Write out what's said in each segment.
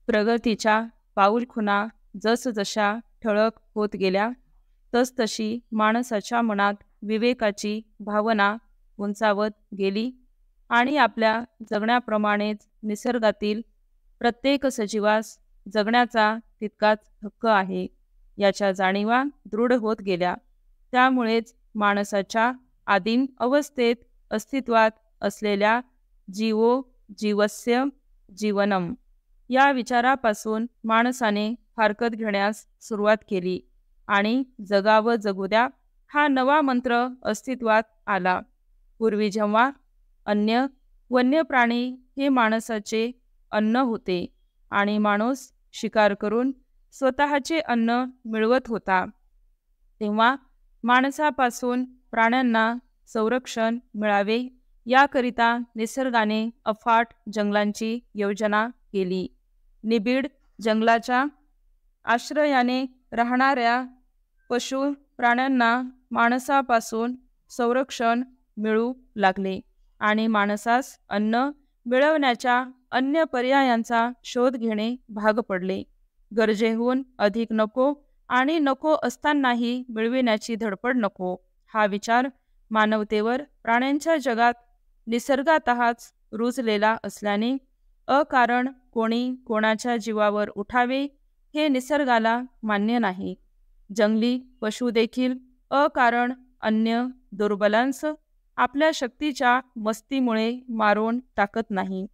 प्रगतीच्या पाऊलखुणा जसजशा ठळक होत गेल्या तसतशी माणसाच्या मनात विवेकाची भावना उंचावत गेली आणि आपल्या जगण्याप्रमाणेच निसर्गातील प्रत्येक सजीवास जगण्याचा तितकाच हक्क आहे याच्या जाणीवा दृढ होत गेल्या. त्यामुळेच माणसाच्या आदिम अवस्थेत अस्तित्वात असलेल्या जीवो जीवस्य जीवनम या विचारापासून माणसाने फारकत घेण्यास सुरुवात केली आणि जगावं जगू द्या हा नवा मंत्र अस्तित्वात आला. पूर्वी जेव्हा वन्य प्राणी हे माणसाचे अन्न होते आणि माणूस शिकार करून स्वतःचे अन्न मिळवत होता, तेव्हा माणसापासून प्राण्यांना संरक्षण मिळावे याकरिता निसर्गाने अफाट जंगलांची योजना केली. निबिड जंगलाच्या आश्रयाने राहणाऱ्या पशु प्राण्यांना माणसापासून संरक्षण मिळू लागले आणि माणसास अन्न मिळवण्याच्या अन्य पर्यायांचा शोध घेणे भाग पडले. गरजेहून अधिक नको आणि नको असतानाही मिळविण्याची धडपड नको हा विचार मानवतेवर प्राण्यांच्या जगात निसर्गातच रुजलेला असल्याने अकारण कोणी कोणाच्या जीवावर उठावे हे निसर्गाला मान्य नाही. जंगली पशु देखील अकारण अन्य दुर्बलांस आपल्या शक्तीच्या मस्तीमुळे मारून टाकत नाही.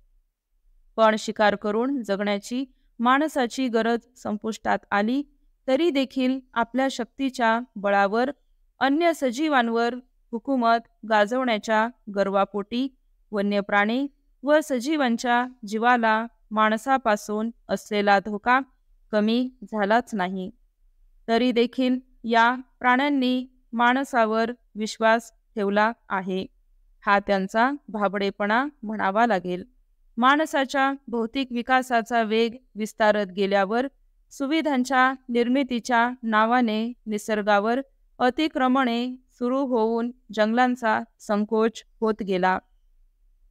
पण शिकार करून जगण्याची माणसाची गरज संपुष्टात आली तरी देखील आपल्या शक्तीच्या बळावर अन्य सजीवांवर हुकूमत गाजवण्याच्या गर्वापोटी वन्य प्राणी व सजीवांच्या जीवाला माणसापासून असलेला धोका कमी झालाच नाही. तरी देखील या प्राण्यांनी माणसावर विश्वास ठेवला आहे. हा त्यांचा भाबडेपणा म्हणावा लागेल. माणसाच्या भौतिक विकासाचा वेग विस्तारत गेल्यावर सुविधांच्या निर्मितीच्या नावाने निसर्गावर अतिक्रमणे सुरू होऊन जंगलांचा संकोच होत गेला.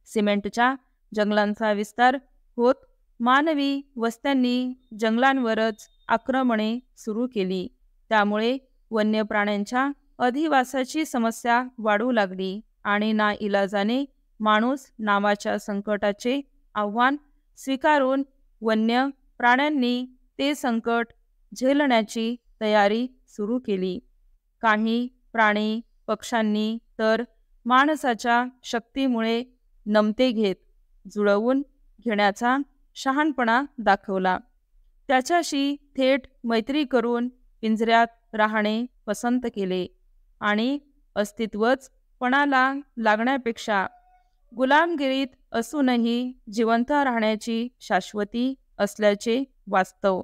सिमेंटच्या जंगलांचा विस्तार होत मानवी वस्त्यांनी जंगलांवरच आक्रमणे सुरू केली. त्यामुळे वन्य प्राण्यांच्या अधिवासाची समस्या वाढू लागली आणि नाइलाजाने माणूस नावाच्या संकटाचे आव्हान स्वीकारून वन्य प्राण्यांनी ते संकट झेलण्याची तयारी सुरू केली. काही प्राणी पक्ष्यांनी तर माणसाच्या शक्तीमुळे नमते घेत जुळवून घेण्याचा शहाणपणा दाखवला. त्याच्याशी थेट मैत्री करून पिंजऱ्यात राहणे पसंत केले आणि अस्तित्वच पणाला लागण्यापेक्षा गुलामगिरीत असूनही जिवंत राहण्याची शाश्वती असल्याचे वास्तव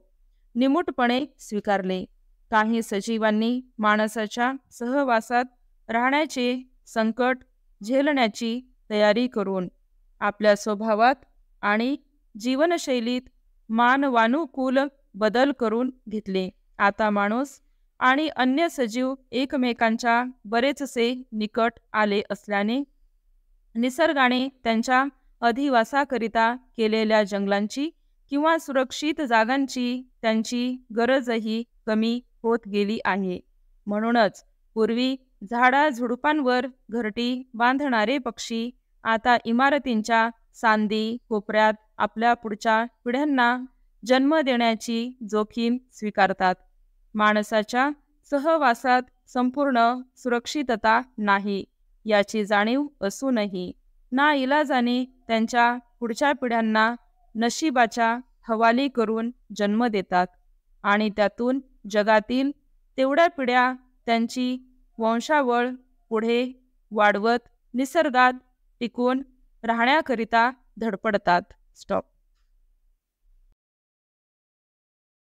निमूटपणे स्वीकारले. काही सजीवांनी माणसाच्या सहवासात राहण्याचे संकट झेलण्याची तयारी करून आपल्या स्वभावात आणि जीवनशैलीत मानवानुकूल बदल करून घेतले. आता माणूस आणि अन्य सजीव एकमेकांच्या बरेचसे निकट आले असल्याने निसर्गाने त्यांच्या अधिवासाकरिता केलेल्या जंगलांची किंवा सुरक्षित जागांची त्यांची गरजही कमी होत गेली आहे. म्हणूनच पूर्वी झाडाझुडपांवर घरटी बांधणारे पक्षी आता इमारतींच्या सांदी कोपऱ्यात आपल्या पुढच्या पिढ्यांना जन्म देण्याची जोखीम स्वीकारतात. माणसाच्या सहवासात संपूर्ण सुरक्षितता नाही याची जाणीव असूनही नाइलाजाने त्यांच्या पुढच्या पिढ्यांना नशिबाच्या हवाली करून जन्म देतात आणि त्यातून जगातील तेवढ्या पिढ्या त्यांची वंशावळ पुढे वाढवत निसर्गात टिकून राहण्याकरिता धडपडतात. स्टॉप.